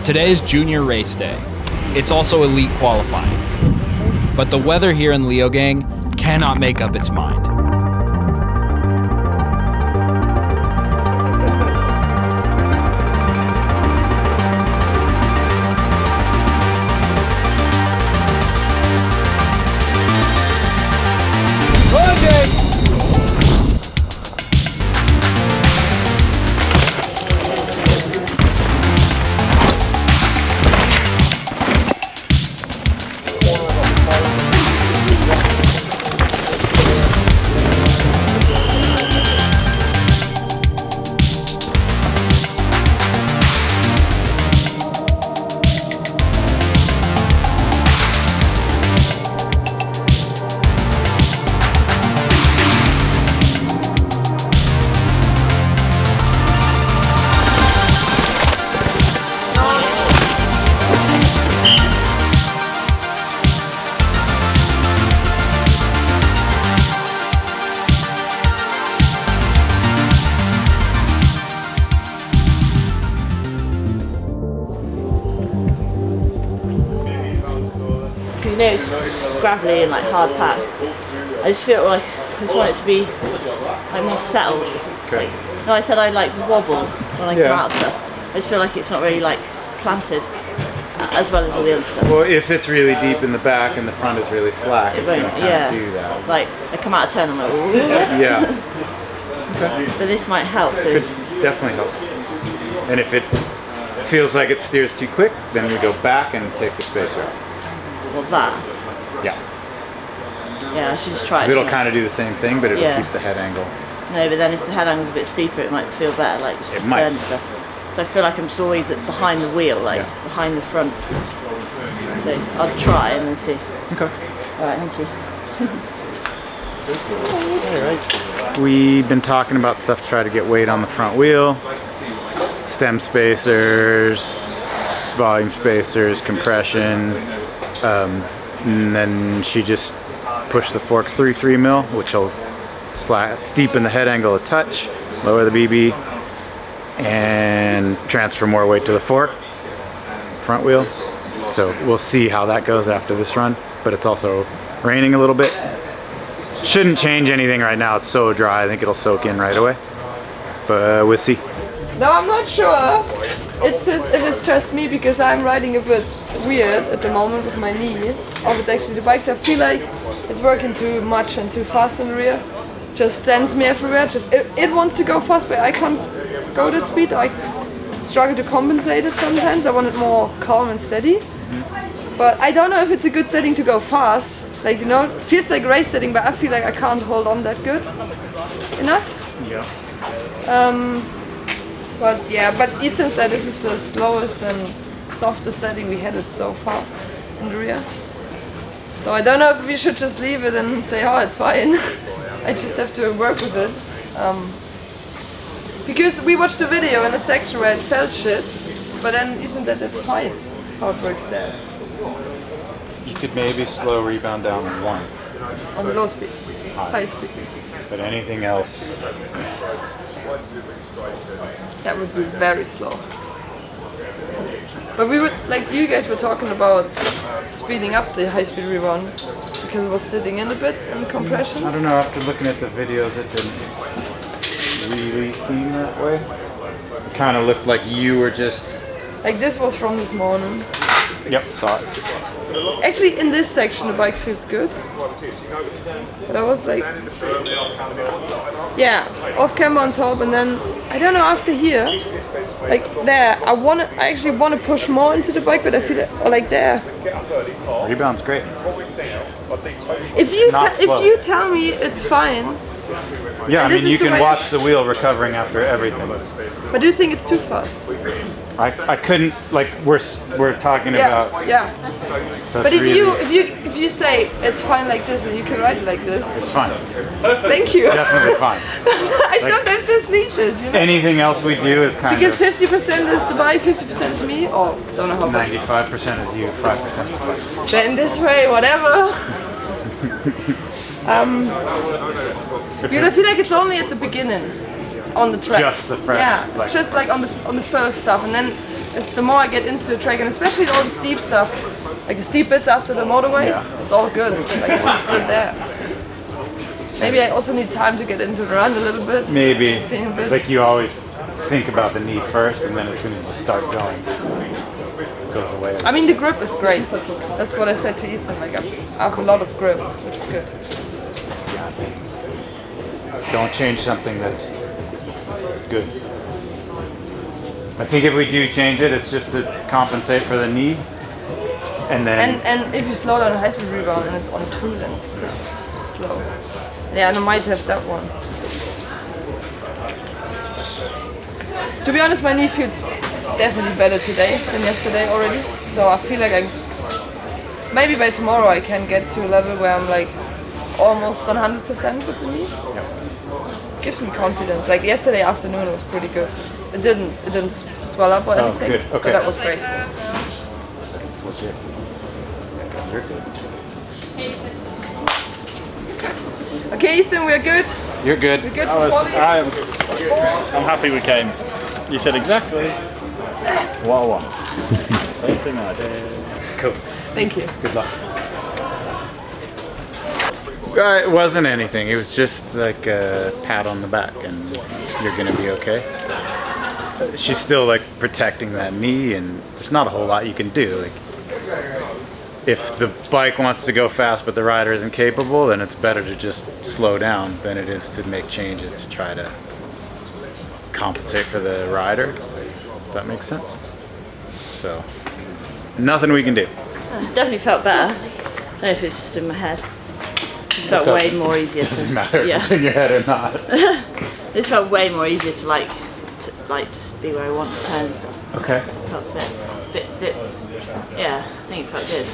Today's junior race day. It's also elite qualifying. But the weather here in Leogang cannot make up its mind. You know, it's gravelly and like hard pack. I just feel like I just want it to be like more settled. Okay. Like, no, I said I like wobble when I come out of stuff. I just feel like it's not really like planted as well as all the other stuff. Well, if it's really deep in the back and the front is really slack, it's going to kind of do that. Like I come out of turn, I'm like, ooh. Yeah. Okay. But this might help. So. Could definitely help. And if it feels like it steers too quick, then we go back and take the spacer out. Well, that. Yeah. Yeah, I should just try it. It'll kind of do the same thing, but it'll keep the head angle. No, but then if the head angle's a bit steeper, it might feel better, like just to turn and stuff. So I feel like I'm just always behind the wheel, like behind the front. So I'll try and then see. Okay. Alright, thank you. Alright. We've been talking about stuff to try to get weight on the front wheel. Stem spacers, volume spacers, compression. And then she just pushed the forks through 3 mil, which will steepen the head angle a touch, lower the BB, and transfer more weight to the fork, front wheel. So we'll see how that goes after this run, but it's also raining a little bit. Shouldn't change anything right now, it's so dry, I think it'll soak in right away, but we'll see. No, I'm not sure. It's just if it's just me because I'm riding a bit weird at the moment with my knee. Or if it's actually the bikes. I feel like it's working too much and too fast in the rear. Just sends me everywhere. Just it wants to go fast, but I can't go that speed. I struggle to compensate it sometimes. I want it more calm and steady. But I don't know if it's a good setting to go fast. Like, you know, it feels like race setting, but I feel like I can't hold on that good enough. Yeah. But yeah, but Ethan said this is the slowest and softest setting we had it so far in the rear. So I don't know if we should just leave it and say, oh, it's fine. I just have to work with it. Because we watched a video in a section where it felt shit, but then Ethan said it's fine how it works there. You could maybe slow rebound down to 1. On the low speed, high speed. But anything else, that would be very slow. But we would, like you guys were talking about speeding up the high speed rebound because it was sitting in a bit in compressions. I don't know, after looking at the videos it didn't really seem that way. It kind of looked like you were just... Like this was from this morning. Yep, saw it. Actually in this section the bike feels good. But I was like... Yeah, off camera on top and then, I don't know, after here, like there, I actually want to push more into the bike, but I feel like there. Rebound's great. If you tell me it's fine. Yeah, I mean you can watch the wheel recovering after everything. But do you think it's too fast? I couldn't, like we're talking about. Yeah. So but if you say it's fine like this and you can ride it like this. It's fine. Thank you. Definitely fine. I sometimes just need this, you know. Anything else we do is kind because of. Because 50% is the bike, 50% is me, or don't know how much. 95% is you, 5% is bike. Then this way, whatever. Because I feel like it's only at the beginning on the track. Just the fresh. Yeah, it's just like on the first stuff, and then It's the more I get into the track, and especially all the steep stuff, like the steep bits after the motorway, it's all good. Like it's good there. Maybe I also need time to get into the run a little bit. Maybe. Like you always think about the knee first, and then as soon as you start going, it goes away. I mean, the grip is great. That's what I said to Ethan. Like I have a lot of grip, which is good. Don't change something that's good. I think if we do change it, it's just to compensate for the knee, and then. And if you slow down a high speed rebound and it's on 2, then it's pretty slow. Yeah, and I might have that one. To be honest, my knee feels definitely better today than yesterday already. So I feel like maybe by tomorrow I can get to a level where I'm like almost 100% with the knee. Gives me confidence. Like yesterday afternoon it was pretty good. It didn't swell up or anything. Good. Okay. So that was great. Okay. You're good. Okay, Ethan, we're good. You're good. We're good for quality. I'm happy we came. You said exactly what I want. Same thing I did. Cool. Thank you. Good luck. It wasn't anything. It was just like a pat on the back, and you're gonna be okay. She's still like protecting that knee, and there's not a whole lot you can do. Like, if the bike wants to go fast but the rider isn't capable, then it's better to just slow down than it is to make changes to try to compensate for the rider, if that makes sense. So, nothing we can do. Definitely felt better. I don't know if it's just in my head. It felt way more easier to. Doesn't matter if it's in your head or not. This felt way more easier to like just be where I want to turn and stuff. Okay. That's it. Bit. Yeah, I think it felt good.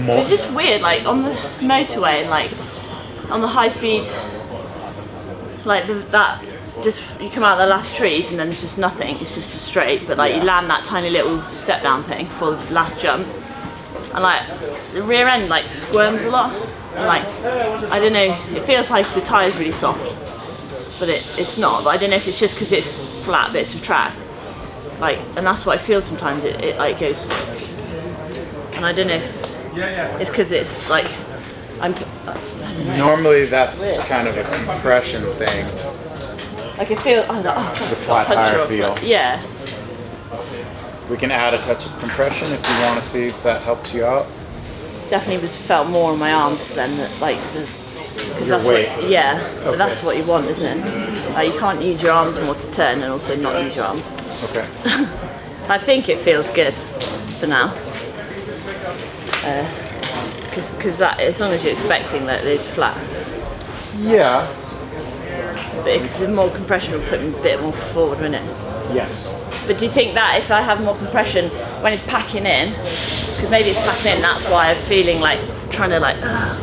More. It's just weird, like on the motorway and like on the high speed, like that. Just you come out of the last trees and then there's just nothing. It's just a straight, but like you land that tiny little step down thing for the last jump, and like the rear end like squirms a lot. And like I don't know, it feels like the tyre's really soft, but it's not. But I don't know if it's just because it's flat bits of track, like, and that's what I feel sometimes. It like goes, and I don't know if it's because it's like I don't know. Normally that's kind of a compression thing. Like I feel, The flat tire feel. Yeah. We can add a touch of compression if you want to see if that helps you out. Definitely felt more on my arms than like because that's weight. what, but that's what you want, isn't it? Like you can't use your arms more to turn and also not use your arms. Okay. I think it feels good for now. Because that, as long as you're expecting that it's flat. Yeah. But because the more compression will put me a bit more forward, won't it? Yes. But do you think that if I have more compression when it's packing in, because maybe it's packing in, that's why I'm feeling like trying to like, I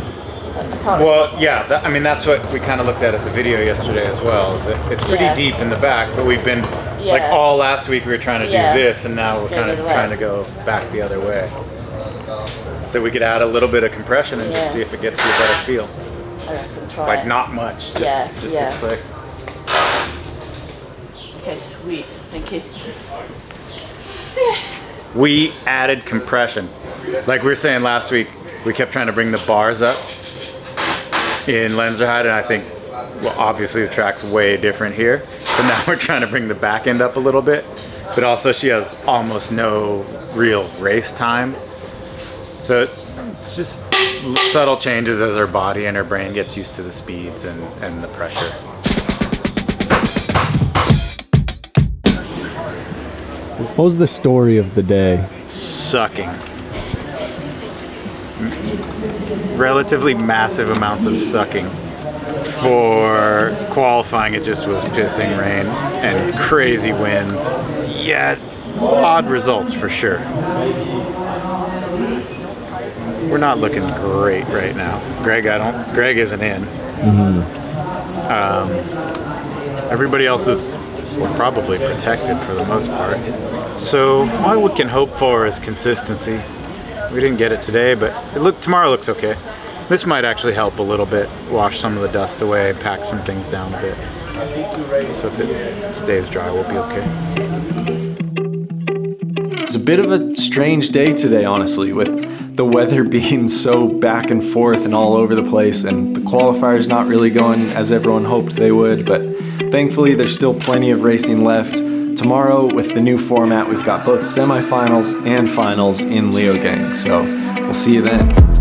can't. Well, yeah, I mean, that's what we kind of looked at the video yesterday as well, is that it's pretty deep in the back, but we've been, like all last week we were trying to do this, and now we're kind of trying to go back the other way. So we could add a little bit of compression and just see if it gets you a better feel. I reckon try Like it. not much, just a click. Okay, sweet, thank you. We added compression. Like we were saying last week, we kept trying to bring the bars up in Lenzerheide, and I think, well, obviously the track's way different here. So now we're trying to bring the back end up a little bit, but also she has almost no real race time. So it's just subtle changes as her body and her brain gets used to the speeds and the pressure. What was the story of the day? Sucking. Relatively massive amounts of sucking. For qualifying, it just was pissing rain and crazy winds. Yet, odd results for sure. We're not looking great right now. Greg isn't in. Everybody else is probably protected for the most part. So all we can hope for is consistency. We didn't get it today, but tomorrow looks okay. This might actually help a little bit, wash some of the dust away, pack some things down a bit. So if it stays dry, we'll be okay. It's a bit of a strange day today, honestly, with the weather being so back and forth and all over the place, and the qualifiers not really going as everyone hoped they would, but thankfully there's still plenty of racing left. Tomorrow, with the new format, we've got both semifinals and finals in Leogang, so we'll see you then.